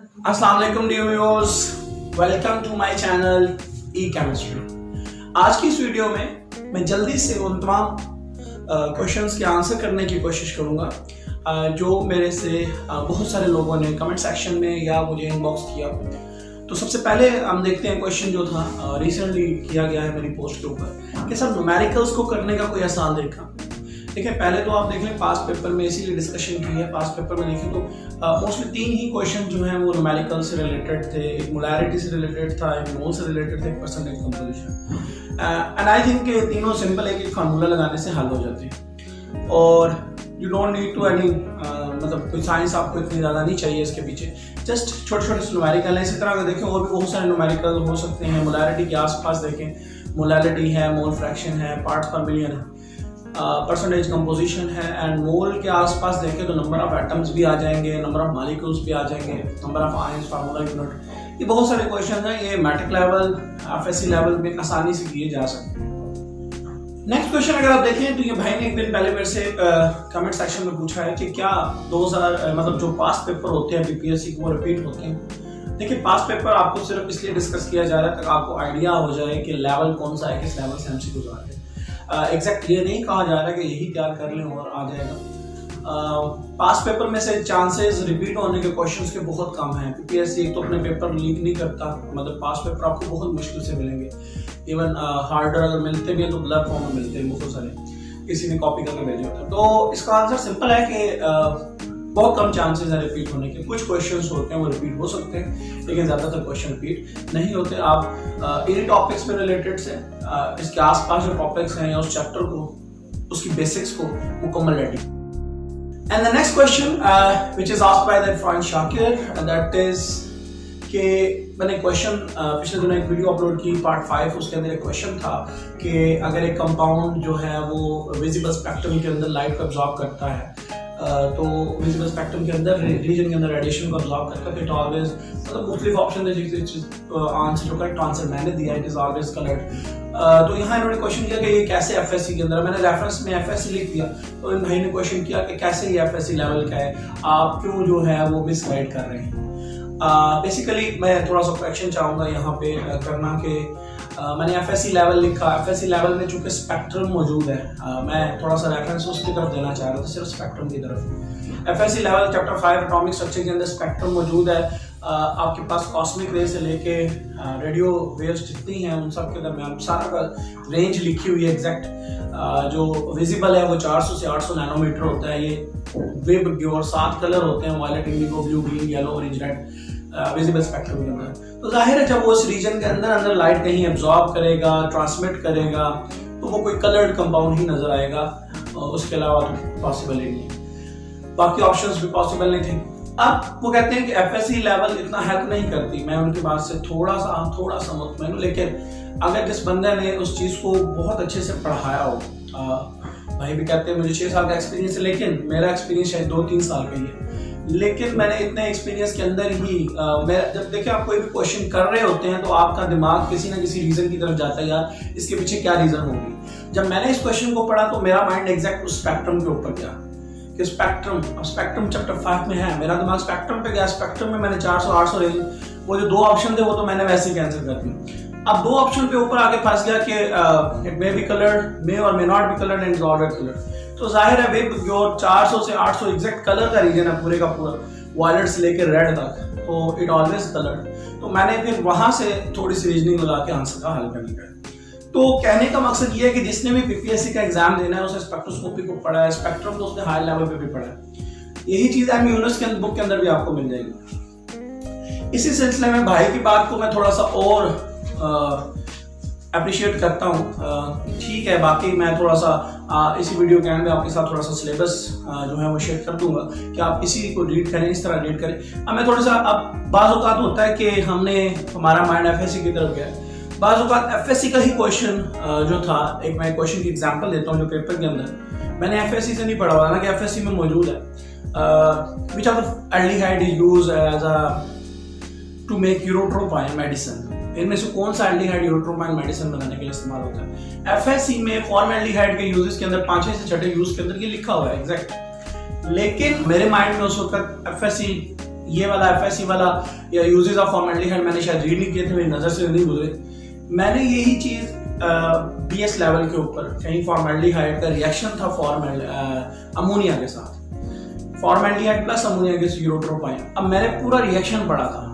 अस्सलाम वालेकुम dear viewers, welcome to my channel E chemistry. आज की इस वीडियो में मैं जल्दी से उन तमाम क्वेश्चंस के आंसर करने की कोशिश करूंगा जो मेरे से बहुत सारे लोगों ने कमेंट सेक्शन में या मुझे इनबॉक्स किया। तो सबसे पहले हम देखते हैं क्वेश्चन जो था रिसेंटली किया गया है मेरी पोस्ट के ऊपर कि सर न्यूमेरिकल्स को करने का कोई आसान तरीका। देखिए, पहले तो आप देख लें पास्ट पेपर में इसीलिए डिस्कशन की है। पास्ट पेपर में देखें तो मोस्टली 3 ही क्वेश्चन जो हैं वो न्यूमेरिकल से रिलेटेड थे, एक मोलैरिटी से रिलेटेड था, एक मोल से रिलेटेड था, एक percentage composition. And I think कि तीनों सिंपल एक फार्मूला लगाने से हल हो जाते हैं और you don't need to any मतलब कोई साइंस आपको इतनी ज़्यादा नहीं चाहिए इसके पीछे। जस्ट छोटे छोटे न्यूमेरिकल है। इसी तरह अगर देखें और भी बहुत सारे न्यूमेरिकल हो सकते हैं। मोलैरिटी के आसपास देखें, मोलैरिटी है, मोल फ्रैक्शन है, पार्ट्स पर मिलियन है, परसेंटेज कंपोजिशन है। एंड मोल के आसपास देखें तो नंबर ऑफ एटम्स भी आ जाएंगे, नंबर ऑफ मॉलिक्यूल्स भी आ जाएंगे, number of ions, formula unit, ये बहुत सारे क्वेश्चन हैं। ये मैट्रिक लेवल, एफएससी लेवल में आसानी से किए जा सकते हैं। नेक्स्ट क्वेश्चन अगर आप देखें तो ये भाई ने एक दिन पहले मेरे से कमेंट सेक्शन में पूछा है कि क्या 2000 मतलब जो पास्ट पेपर होते हैं बीपीएससी के वो रिपीट होते हैं। देखिए, पास्ट पेपर आपको सिर्फ इसलिए डिस्कस किया जा रहा है ताकि आपको आइडिया हो जाए कि लेवल कौन सा है, किस लेवल से एमसीक्यू आ रहे हैं। एग्जैक्ट ये नहीं कहा जा रहा कि यही तैयार कर लें और आ जाएगा। पास्ट पेपर में से चांसेस रिपीट होने के क्वेश्चंस के बहुत कम हैं। बीपीएससी एक तो अपने पेपर लीक नहीं करता, मतलब पास्ट पेपर आपको बहुत मुश्किल से मिलेंगे। इवन हार्डर अगर मिलते भी हैं तो ब्लर फॉर्म में मिलते हैं बहुत सारे, किसी ने कॉपी करके भेजे होते हैं। तो इसका आंसर सिंपल है कि बहुत कम चांसेस है रिपीट होने के। कुछ क्वेश्चंस होते हैं वो रिपीट हो सकते हैं लेकिन ज़्यादातर क्वेश्चन रिपीट नहीं होते। आप इन्हीं टॉपिक्स में रिलेटेड से इसके आसपास जो टॉपिक्स हैं या उस चैप्टर को, उसकी बेसिक्स को मुकम्मल ready. And the next question which is asked by that France Shakir, that is कि मैंने क्वेश्चन पिछले दिनों एक वीडियो अपलोड की पार्ट 5, उसके अंदर एक क्वेश्चन था कि अगर एक कंपाउंड जो है वो विजिबल स्पेक्ट्रम के अंदर लाइट को एब्जॉर्ब करता है तो विजिबल स्पेक्ट्रम के अंदर रीजन के अंदर रेडिएशन को एब्जॉर्ब करता है, तो इट ऑलवेज मतलब मुख्तलिफ ऑप्शन है आंसर जो करेक्ट आंसर मैंने दिया इट इज ऑलवेज कलर्ड। तो यहाँ इन्होंने क्वेश्चन किया कि ये कैसे एफएससी के अंदर, मैंने रेफरेंस में एफएससी लिख दिया तो इन भाई ने क्वेश्चन किया कि कैसे ये एफएससी लेवल का है, आप क्यों जो है वो मिसगाइड कर रहे हैं। बेसिकली मैं थोड़ा सा क्वेश्चन चाहूँगा यहाँ पे करना कि मैंने एफएससी लेवल लिखा। एफएससी लेवल में चूंकि स्पेक्ट्रम मौजूद है, मैं थोड़ा सा रेफरेंस उसकी तरफ देना चाह रहा था, सिर्फ स्पेक्ट्रम की तरफ। FSc level chapter 5 atomic structure के अंदर स्पेक्ट्रम मौजूद है। आपके पास कॉस्मिक रे से लेके रेडियो वेव्स जितनी हैं उन सब के दरमियान सारा का रेंज लिखी हुई है एग्जैक्ट। जो विजिबल है वो 400 से 800 नैनोमीटर होता है। ये वेब के और 7 कलर होते हैं, violet, indigo, blue, green, yellow, orange, red visible spectrum के अंदर। तो जाहिर है जब वो उस रीजन के अंदर लाइट कहीं एब्जॉर्ब करेगा, ट्रांसमिट करेगा तो वो कोई कलर्ड कंपाउंड ही नजर आएगा, उसके अलावा तो पॉसिबल ही नहीं। बाकी ऑप्शंस भी पॉसिबल नहीं थे। अब वो कहते हैं कि एफएससी लेवल इतना हेल्प नहीं करती। मैं उनकी बात से थोड़ा सा मुतमईन हूं, लेकिन अगर जिस बंदे ने उस चीज को बहुत अच्छे से पढ़ाया हो, भाई भी कहते हैं मुझे 6 साल का एक्सपीरियंस है लेकिन मेरा एक्सपीरियंस शायद 2-3 साल का ही है, लेकिन मैंने इतने एक्सपीरियंस के अंदर ही मैं जब देखिए आप कोई भी क्वेश्चन कर रहे होते हैं तो आपका दिमाग किसी ना किसी रीजन की तरफ जाता है, यार इसके पीछे क्या रीजन होगी। जब मैंने इस क्वेश्चन को पढ़ा तो मेरा माइंड एग्जैक्ट उस स्पेक्ट्रम के ऊपर गया कि स्पेक्ट्रम चैप्टर 5 में है, मेरा दिमाग स्पेक्ट्रम पे गया। स्पेक्ट्रम में मैंने 400-800 रेंज, वो जो 2 ऑप्शन थे वो तो मैंने वैसे ही कैंसिल कर दिए। अब 2 ऑप्शन पे ऊपर आगे फंस गया कि इट मे बी कलर्ड, मे और may not be coloured and is already coloured. तो जाहिर है वेब जो 400 से 800 एग्जैक्ट कलर का रीजन है पूरे का पूरा, वायलेट से लेकर रेड तक, तो इट ऑलवेज कलर्ड। तो मैंने फिर वहां से थोड़ी सी रीजनिंग लगा के आंसर का हल करने का। तो कहने का मकसद ये है कि जिसने भी बीपीएससी का एग्जाम देना है उसे स्पेक्ट्रोस्कोपी को पढ़ा है, स्पेक्ट्रम तो उसने हाई लेवल पे भी पढ़ा है। यही चीज एम यूनुस के बुक के अंदर भी आपको मिल जाएगी। इसी सिलसिले में भाई की बात को मैं थोड़ा सा और अप्रिशिएट करता हूँ। ठीक है, बाकी मैं थोड़ा सा इसी वीडियो के एंड में आपके साथ थोड़ा सा सिलेबस जो है वो शेयर कर दूंगा कि आप इसी को रीड करें, इस तरह रीड करें। अब मैं थोड़ा सा, अब बाज़ औक़ात होता है कि हमारा माइंड एफएससी की तरफ गया, बाज़ औक़ात एफएससी का ही क्वेश्चन जो था, एक मैं क्वेश्चन की एग्जांपल देता हूँ जो पेपर के अंदर मैंने एफएससी से नहीं पढ़ा हुआ, हालांकि एफएससी में मौजूद है। Which of the aldehyde is used as a to make urotropine medicine, इनमें से कौन सा एल्डिहाइड यूरोट्रोपाइन मेडिसिन बनाने के लिए इस्तेमाल होता है। एफएससी में फॉर्मल्डिहाइड के यूजेस के अंदर 5 से 6 यूज के अंदर ये लिखा हुआ है एग्जैक्ट, लेकिन मेरे माइंड में उस वक्त एफएससी ये वाला एफएससी वाला या यूजेस ऑफ फॉर्मेल्डिहाइड मैंने शायद रीड नहीं किए थे, मेरी नज़र से नहीं गुजरे। मैंने यही चीज़ बीएस लेवल के ऊपर कहीं फॉर्मेल्डिहाइड का रिएक्शन था अमोनिया के साथ, फॉर्मेल्डिहाइड प्लस अमोनिया के यूरोट्रोपाइन। अब मैंने पूरा रिएक्शन पढ़ा था।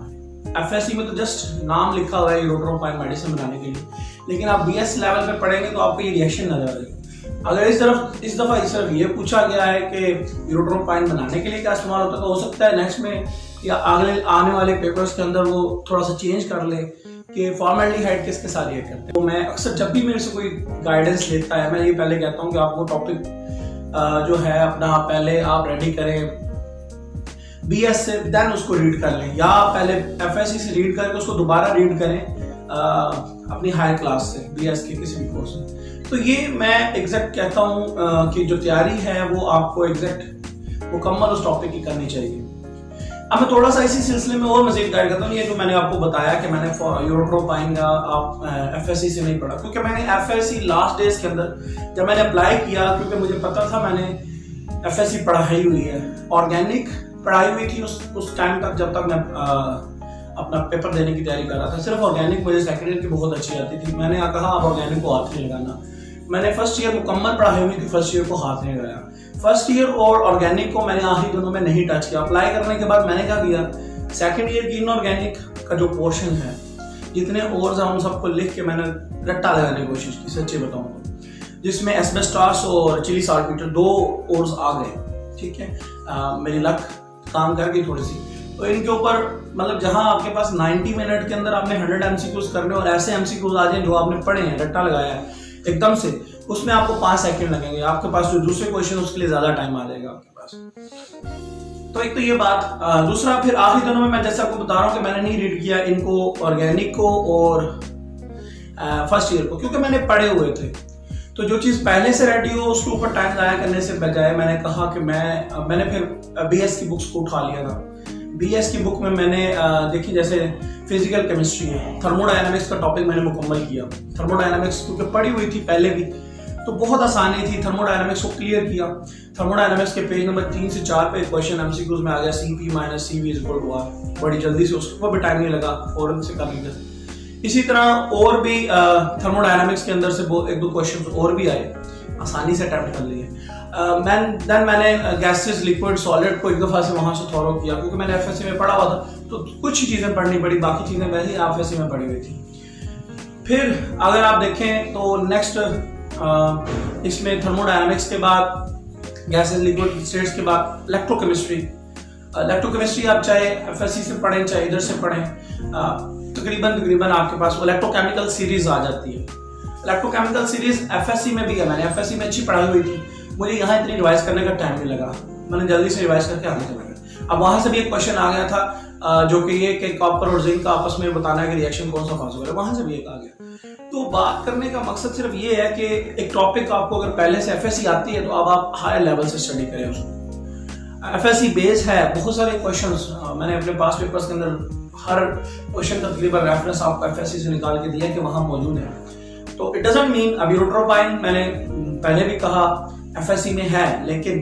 एफएससी में तो जस्ट नाम लिखा हुआ है यूरोट्रोपाइन मेडिसिन बनाने के लिए, लेकिन आप बीएस लेवल पे पढ़ेंगे तो आपको ये रिएक्शन नजर आएगा। अगर इस दफा सिर्फ ये पूछा गया है कि यूरोट्रोपाइन बनाने के लिए क्या इस्तेमाल होता है, तो हो सकता है नेक्स्ट में या अगले आने वाले पेपर्स के अंदर वो थोड़ा सा चेंज कर ले कि फॉर्मेल्डिहाइड किसके साथ रिएक्ट करते हैं। तो मैं अक्सर जब भी मेरे से कोई गाइडेंस लेता है, मैं ये पहले कहता हूँ कि आप वो टॉपिक जो है अपना पहले आप रेडी करें बीएस से, देन उसको रीड कर लें, या पहले एफएससी से रीड करके उसको दोबारा रीड करें अपनी हायर क्लास से, बीएस के किसी भी कोर्स में। तो ये मैं एग्जैक्ट कहता हूँ कि जो तैयारी है वो आपको एग्जैक्ट मुकम्मल उस टॉपिक की करनी चाहिए। अब मैं थोड़ा सा इसी सिलसिले में और मजीद गाइड करता हूँ। ये जो मैंने आपको बताया कि मैंने यूरोट्रोपाइन का आप एफएससी से नहीं पढ़ा, क्योंकि मैंने एफएससी लास्ट डेज के अंदर जब मैंने अप्लाई किया, क्योंकि मुझे पता था मैंने एफएससी पढ़ाई हुई है, ऑर्गेनिक पढ़ाई हुई थी उस टाइम तक जब तक मैं अपना पेपर देने की तैयारी कर रहा था। सिर्फ ऑर्गेनिक मुझे सेकेंड ईयर की बहुत अच्छी आती थी। मैंने कहा अब ऑर्गेनिक को हाथ नहीं लगाना। मैंने फर्स्ट ईयर मुकम्मल पढ़ाई हुई थी, फर्स्ट ईयर को हाथ नहीं लगाया। फर्स्ट ईयर और ऑर्गेनिक को मैंने आखिरी दिनों में नहीं टच किया। अप्लाई करने के बाद मैंने क्या किया, सेकेंड ईयर की इनऑर्गेनिक का जो पोर्शन है, जितने ओर्स हैं उन सबको लिख के मैंने रट्टा लगाने की कोशिश की, सच्चे बताऊं तो, जिसमें एस्बेस्टॉस और चिली साल्टपीटर 2 ओर्स आ गए। ठीक है, मेरी लक काम कर गई थोड़ी सी। तो इनके ऊपर मतलब जहां आपके पास 90 मिनट के अंदर आपने 100 एमसीक्यूज करने और ऐसे एमसीक्यूज आ जाए जो आपने पढ़े हैं, रट्टा लगाया है एकदम से, उसमें आपको 5 सेकंड लगेंगे। आपके पास जो दूसरे क्वेश्चन उसके लिए ज्यादा टाइम आ जाएगा आपके पास। तो एक तो ये बात। दूसरा, फिर आखिरी दिनों में मैं जैसे आपको बता रहा हूँ कि मैंने नहीं रीड किया इनको, ऑर्गेनिक को और फर्स्ट ईयर को, क्योंकि मैंने पढ़े हुए थे। तो जो चीज़ पहले से रेडी हो उसके ऊपर टाइम ज़ाया करने से बजाय मैंने कहा कि मैंने फिर बीएस की बुक्स को उठा लिया था। बीएस की बुक में मैंने देखी, जैसे फिजिकल केमिस्ट्री है, थर्मोडायनामिक्स का टॉपिक मैंने मुकम्मल किया। थर्मोडायनामिक्स क्योंकि पढ़ी हुई थी पहले भी, तो बहुत आसानी थी, थर्मोडायनामिक्स को क्लियर किया। थर्मोडायनामिक्स के पेज नंबर 3 से 4 पे क्वेश्चन एमसीक्यूज में आ गया, CP - CV = बड़ी जल्दी से, उसके ऊपर भी टाइम नहीं लगा, फौरन से कर लिया। इसी तरह और भी थर्मोडायनामिक्स के अंदर से 1-2 क्वेश्चन और भी आए, आसानी से अटेम्प्ट कर लिए। मैंने गैसेस, लिक्विड, सॉलिड को एक दफा से वहां से थॉरो किया, क्योंकि मैंने एफएससी में पढ़ा हुआ था, तो कुछ ही चीजें पढ़नी पड़ी, बाकी चीजें वैसे ही एफएससी में पढ़ी हुई थी। फिर अगर आप देखें तो नेक्स्ट इसमें थर्मोडायनामिक्स के बाद, गैसेस, लिक्विड स्टेट्स के बाद इलेक्ट्रोकेमिस्ट्री। इलेक्ट्रोकेमिस्ट्री आप चाहे एफएससी से पढ़ें चाहे इधर से पढ़ें, तकरीबन आपके पास इलेक्ट्रोकेमिकल सीरीज आ जाती है। इलेक्ट्रोकेमिकल सीरीज एफएससी में भी है, मैंने एफएससी में अच्छी पढ़ाई हुई थी, मुझे यहाँ इतनी रिवाइज करने का टाइम नहीं लगा, मैंने जल्दी से रिवाइज करके आगे चला गया। अब वहां से भी एक क्वेश्चन आ गया था जो कि ये कि कॉपर और जिंक का आपस में बताना है कि रिएक्शन कौन सा पॉसिबल है, वहां से भी एक आ गया। तो बात करने का मकसद सिर्फ ये है कि एक टॉपिक आपको अगर पहले से एफएससी आती है तो अब आप हायर लेवल से स्टडी करें उसको। एफएससी बेस है, बहुत सारे क्वेश्चंस मैंने अपने पास पेपर्स के अंदर हर क्वेश्चन का तकरीबन रेफरेंस आपको एफएससी से निकाल के दिया कि वहां मौजूद है। तो इट डजंट मीन अब यूरोट्रोपाइन मैंने पहले भी कहा एफएससी में है, लेकिन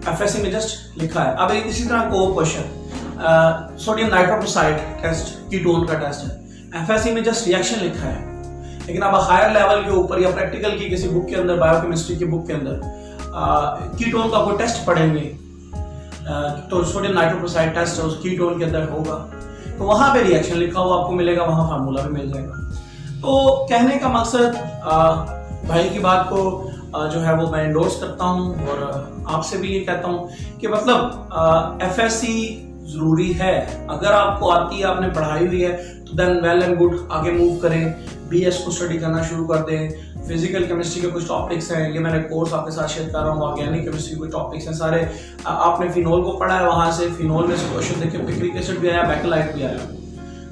एफएससी में जस्ट लिखा है। अब इसी तरह को क्वेश्चन सोडियम नाइट्रोक्साइड टेस्ट, कीटोन का टेस्ट है, एफएससी में जस्ट रिएक्शन लिखा है, लेकिन अब हायर लेवल के ऊपर या प्रैक्टिकल की किसी बुक के अंदर, बायोकेमिस्ट्री की बुक के अंदर कीटोन का कोई टेस्ट पढ़ेंगे तो सोडियम नाइट्रोक्साइड टेस्ट उस कीटोन के अंदर होगा, तो वहां पे रिएक्शन लिखा हुआ आपको मिलेगा, वहां फार्मूला भी मिल जाएगा। तो कहने का मकसद भाई की बात को जो है वो मैं एंडोर्स करता हूं और आपसे भी ये कहता हूं कि मतलब एफएससी जरूरी है। अगर आपको आती है, आपने पढ़ाई हुई है, तो देन वेल एंड गुड, आगे मूव करें, बीएस को स्टडी करना शुरू कर दें। फिजिकल केमिस्ट्री के कुछ टॉपिक्स हैं, ये मैंने कोर्स आपके साथ शेयर कर रहा हूँ। ऑर्गेनिक केमिस्ट्री के कुछ टॉपिक्स हैं सारे, आपने फिनोल को पढ़ा है, वहां से फिनोल में से क्वेश्चन देखे, पिक्रिक एसिड भी आया, बैकेलाइट भी आया,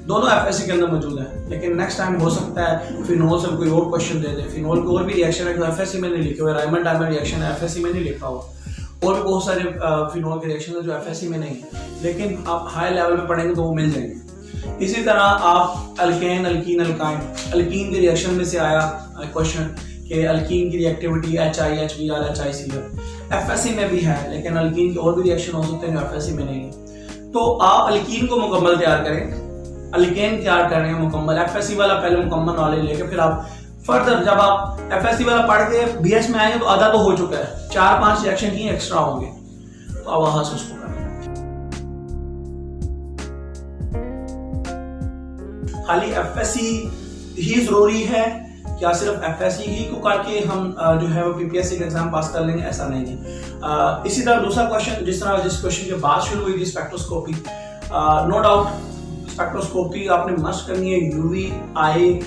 दोनों एफएससी के अंदर मौजूद है। लेकिन नेक्स्ट टाइम हो सकता है फिनोल से कोई और क्वेश्चन दे दे। फिनोल के और भी रिएक्शन है जो एफएससी में नहीं लिखे हुए, रायमंड डायमंड रिएक्शन है, एफएससी में नहीं लिखा हुआ, और भी बहुत सारे फिनोल के रिएक्शन है जो एफएससी में नहीं, लेकिन आप हाई लेवल में पढ़ेंगे तो वो मिल जाएंगे। इसी तरह आप अल्केन, अल्कीन, अल्काइन, अल्कीन के रिएक्शन में से आया क्वेश्चन कि अल्कीन की reactivity HI, HBr, HICl, FSc में भी है, लेकिन अल्कीन के और भी रिएक्शन हो सकते हैं जो एफएससी में नहीं है। तो आप अल्कीन को मुकम्मल तैयार करें, अल्केन तैयार कर रहे हैं मुकम्मल, एफएससी वाला पहले मुकम्मल नॉलेज लेके फिर आप फर्दर जब आप एफएससी वाला पढ़ के बीएस में आएंगे तो आधा तो हो चुका है, 4-5 रिएक्शन ही एक्स्ट्रा होंगे, तो आप वहां से उसको करें। खाली एफएससी ही जरूरी है क्या सिर्फ एफएससी ही को करके हम जो है वो पीपीएससी का एग्जाम पास कर लेंगे, ऐसा नहीं है। इसी तरह दूसरा क्वेश्चन जिस क्वेश्चन के बाद शुरू हुई थी स्पेक्ट्रोस्कोपी, नो डाउट स्पेक्ट्रोस्कोपी आपने मस्ट करनी है, यूवी आई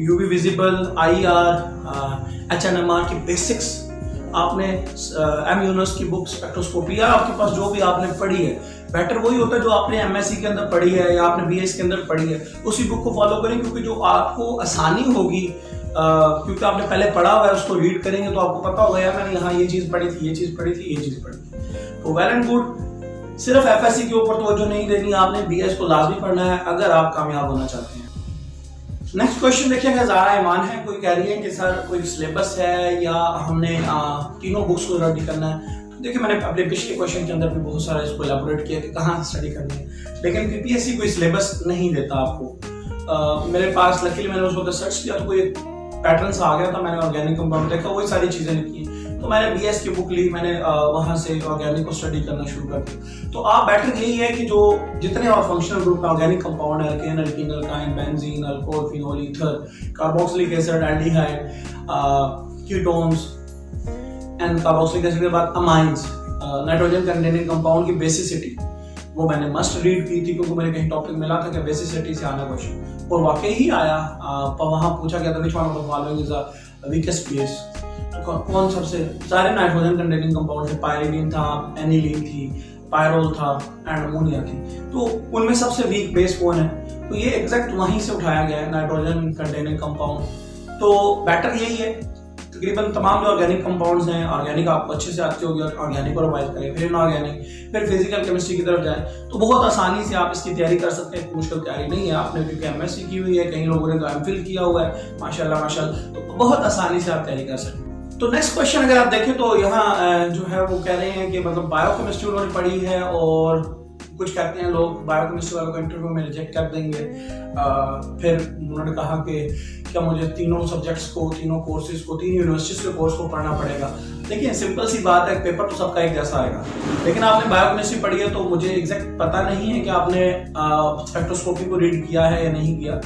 यूवी विजिबल, आईआर, एचएनएमआर की बेसिक्स आपने एम यूनस की बुक स्पेक्ट्रोस्कोपी या आपके पास जो भी आपने पढ़ी है, बेटर वही होता है जो आपने एमएससी के अंदर पढ़ी है या आपने बीएस के अंदर पढ़ी है, उसी बुक को फॉलो करें, क्योंकि जो आपको आसानी होगी क्योंकि आपने पहले पढ़ा हुआ है, उसको रीड करेंगे तो आपको पता होगा यार मैंने यहाँ ये चीज पढ़ी थी, ये चीज पढ़ी थी, ये चीज पढ़ी थी। तो वेल एंड गुड, सिर्फ एफएससी के ऊपर तवज्जो नहीं देनी, आपने बीएस को लाजमी पढ़ना है अगर आप कामयाब होना चाहते हैं। नेक्स्ट क्वेश्चन देखिएगा, ज़ारा ईमान है, कोई कह रही है कि सर कोई सिलेबस है या हमने तीनों बुक्स को स्टडी करना है। तो देखिए मैंने अपने पिछले क्वेश्चन के अंदर भी बहुत सारा इसको एलैबोरेट किया कि कहाँ स्टडी करनी है, लेकिन पीपीएससी कोई सिलेबस नहीं देता आपको। मेरे पास लकीली मैंने उस वक्त सर्च किया तो कोई पैटर्न सा आ गया था, मैंने ऑर्गेनिक कंपाउंड देखा, वही सारी चीज़ें लिखी, तो मैंने बीएस की बुक ली, मैंने वहां से ऑर्गेनिक को स्टडी करना शुरू कर दिया। तो आप बेटर यही है कि जो जितने और फंक्शनल ग्रुप में ऑर्गेनिक कंपाउंड है, alkane, alkene, alkyne, benzene, alcohol, phenol, ether, carboxylic acid, aldehyde, ketones and carboxylic acid के बाद अमाइंस, नाइट्रोजन कंटेनिंग कंपाउंड की बेसिसिटी, वो मैंने मस्ट रीड की थी क्योंकि मुझे कहीं टॉपिक मिला था कि बेसिसिटी से आना क्वेश्चन, और वाकई ही आया। वहां पूछा गया था which one of the following is the weakest base, कौन सबसे सारे नाइट्रोजन कंटेनिंग कंपाउंड थे, पायरीडीन था, एनिलीन थी, पायरोल था एंड अमोनिया थी, तो उनमें सबसे वीक बेस कौन है, तो ये एग्जैक्ट वहीं से उठाया गया है, नाइट्रोजन कंटेनिंग कंपाउंड। तो बेटर यही है तकरीबन तमाम जो ऑर्गेनिक कंपाउंड्स हैं, ऑर्गेनिक आपको अच्छे से आती होगी, ऑर्गेनिक को रिवाइज करें, फिर इनऑर्गेनिक, फिर फिजिकल केमिस्ट्री की तरफ जाएं, तो बहुत आसानी से आप इसकी तैयारी कर सकते हैं। मुश्किल तैयारी नहीं है, आपने क्योंकि एमएससी की हुई है, कई लोगों ने तो एमफिल किया हुआ है, माशाल्लाह माशाल्लाह, तो बहुत आसानी से आप तैयारी कर सकते हैं। तो नेक्स्ट क्वेश्चन अगर आप देखें तो यहाँ जो है वो कह रहे हैं कि मतलब बायोकेमिस्ट्री उन्होंने पढ़ी है और कुछ कहते हैं लोग बायोकेमिस्ट्री वालों को इंटरव्यू में रिजेक्ट कर देंगे। फिर उन्होंने कहा कि क्या मुझे तीनों सब्जेक्ट्स को, तीनों कोर्सेज को, 3 यूनिवर्सिटीज के कोर्स को पढ़ना पड़ेगा। देखिए सिंपल सी बात है, पेपर तो सबका एक जैसा आएगा, लेकिन आपने बायोकेमिस्ट्री पढ़ी है तो मुझे एग्जैक्ट पता नहीं है कि आपने स्पेक्ट्रोस्कोपी को रीड किया है या नहीं किया।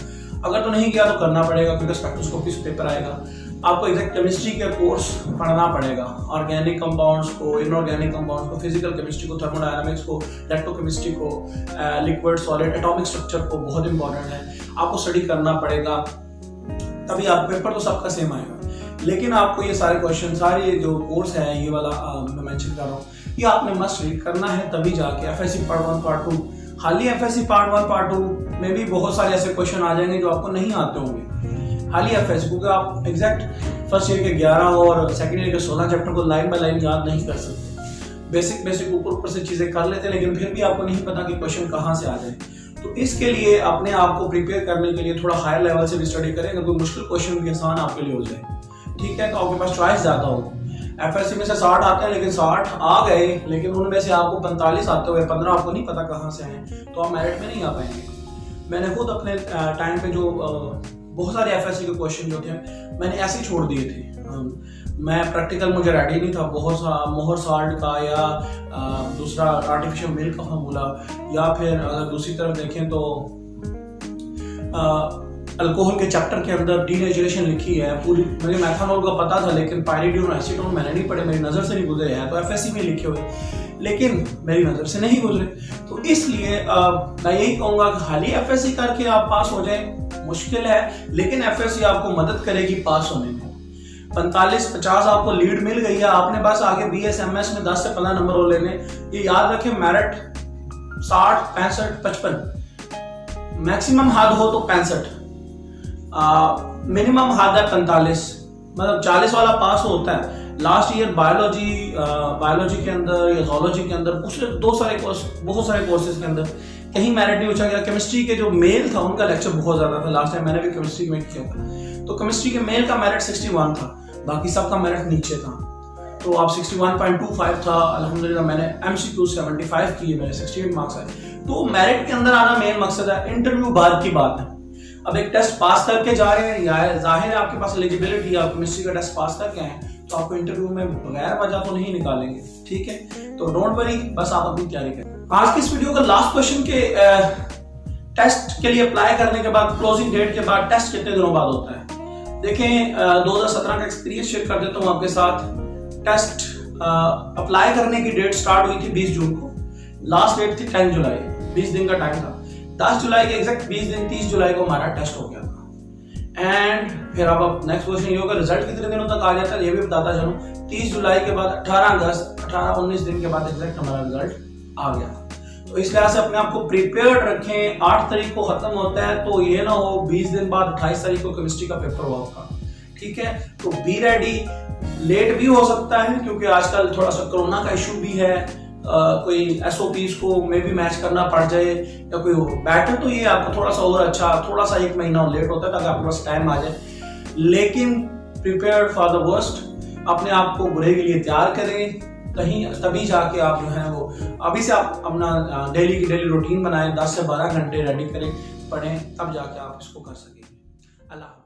अगर तो नहीं किया तो करना पड़ेगा क्योंकि स्पेक्ट्रोस्कोपी से पेपर आएगा। आपको एग्जैक्ट केमिस्ट्री के कोर्स पढ़ना पड़ेगा, ऑर्गेनिक कंपाउंड्स को, इनऑर्गेनिक कंपाउंड्स को, फिजिकल केमिस्ट्री को, थर्मोडायनामिक्स को, इलेक्ट्रोकेमिस्ट्री को, लिक्विड सॉलिड एटॉमिक स्ट्रक्चर को, बहुत इंपॉर्टेंट है, आपको स्टडी करना पड़ेगा, तभी आप पेपर तो सबका सेम आएगा। लेकिन आपको ये सारे क्वेश्चन, सारे जो कोर्स है ये वाला मैं मेंशन कर रहा हूँ, ये आपने मस्ट रीड करना है, तभी जाके एफएससी पार्ट 1 पार्ट 2, खाली एफएससी पार्ट 1 पार्ट 2 में भी बहुत सारे ऐसे क्वेश्चन आ जाएंगे जो आपको नहीं आते होंगे खाली एफएससी, क्योंकि आप एग्जैक्ट फर्स्ट ईयर के 11 और सेकंड ईयर के 16 चैप्टर को लाइन बाय लाइन याद नहीं कर सकते। बेसिक ऊपर से चीजें कर लेते हैं, लेकिन फिर भी आपको नहीं पता कि क्वेश्चन कहाँ से आ जाए। तो इसके लिए अपने आप को प्रिपेयर करने के लिए थोड़ा हायर लेवल से भी स्टडी करें, अगर कोई मुश्किल क्वेश्चन भी आसान आपके लिए हो जाए, ठीक है, तो आपके पास चॉइस ज्यादा हो। एफएससी में से 60 आते हैं, लेकिन 60 आ गए, लेकिन उनमें से आपको 45 आते हुए 15 आपको नहीं पता कहाँ से आए, तो आप मेरिट में नहीं आ पाएंगे। मैंने खुद अपने टाइम पे जो बहुत सारे एफएससी के क्वेश्चन जो थे मैंने ऐसे ही छोड़ दिए थे। मैं प्रैक्टिकल मुझे रेडी नहीं था, बहुत सा मोहर साल्ट का या दूसरा आर्टिफिशियल मिल्क का फार्मूला, या फिर अगर दूसरी तरफ देखें तो अल्कोहल के चैप्टर के अंदर डीनेचुरेशन लिखी है पूरी, मुझे मैथनॉल का पता था लेकिन पायरीडीन एसीटोन मैंने नहीं पढ़े, मेरी नज़र से नहीं गुजरे हैं, तो एफएससी में लिखे हुए लेकिन मेरी नज़र से नहीं गुजरे। तो इसलिए मैं यही कहूँगा कि खाली एफएससी करके आप पास हो जाए मुश्किल है, लेकिन एफएससी आपको मदद करेगी पास होने में। 45-50 आपको लीड मिल गई है, आपने बस आगे बीएसएमएस में 10 से 15 नंबर हो लेने। ये याद रखें, मेरिट 60, 65, 55, मैक्सिमम हद हो तो 65, मिनिमम हद है 45, मतलब 40 वाला पास होता है। लास्ट ईयर बायोलॉजी के अंदर या ज़ूलॉजी के अंदर बहुत सारे कोर्सेज के अंदर कहीं मेरिट नहीं पूछा गया। केमिस्ट्री के जो मेल था उनका लेक्चर बहुत ज्यादा था, लास्ट टाइम मैंने भी केमिस्ट्री में किया था, तो केमिस्ट्री के मेल का मेरिट 61 था, बाकी सबका मेरिट नीचे था। तो आप 61.25 था, अल्हम्दुलिल्लाह मैंने MCQ 75 किए, मेरे 68 मार्क्स आए। तो मेरिट के अंदर आना मेन मकसद है, इंटरव्यू बाद की बात है। अब एक टेस्ट पास करके जा रहे हैं, या जाहिर है आपके पास एलिजिबिलिटी, आप केमिस्ट्री का टेस्ट पास करके आए, तो आपको इंटरव्यू में बगैर वजह तो नहीं निकालेंगे, ठीक है। तो डोंट वरी, बस आप अपनी तैयारी करें। आज की इस वीडियो का लास्ट क्वेश्चन के टेस्ट के लिए अप्लाई करने के बाद, क्लोजिंग डेट के बाद टेस्ट कितने दिनों बाद होता है? देखें, 2017 का एक्सपीरियंस शेयर कर देता हूँ आपके साथ। टेस्ट अप्लाई करने की डेट स्टार्ट हुई थी 20 जून को, लास्ट डेट थी 10 जुलाई, 20 दिन का टाइम था। 10 जुलाई के एग्जैक्ट 20 दिन 30 जुलाई को हमारा टेस्ट हो गया था। एंड फिर अब नेक्स्ट क्वेश्चन ये होगा, रिजल्ट कितने दिनों तक आ जाता है, ये भी बताता चलूं। 30 जुलाई के बाद 18 अगस्त, 18-19 दिन के बाद एग्जैक्ट हमारा रिजल्ट आ गया। तो इस लिहाज से अपने आप को प्रिपेयर्ड रखें। 8 तारीख को खत्म होता है, तो ये ना हो 20 दिन बाद 28 तारीख को केमिस्ट्री का पेपर हुआ आपका, ठीक है। तो बी रेडी, लेट भी हो सकता है क्योंकि आजकल थोड़ा सा कोरोना का इशू भी है, कोई SOPs को में भी मैच करना पड़ जाए या कोई बैटर, तो ये आपको थोड़ा सा और अच्छा, थोड़ा सा 1 महीना लेट होता है ताकि आपके पास टाइम आ जाए। लेकिन प्रिपेयर्ड फॉर द वर्स्ट, अपने आप को बुरे के लिए तैयार करें, कहीं तभी जाके आप जो है वो अभी से आप अपना डेली की डेली रूटीन बनाएं, 10 से 12 घंटे रेडी करें, पढ़ें, तब जाके आप इसको कर सकेंगे। अल्लाह।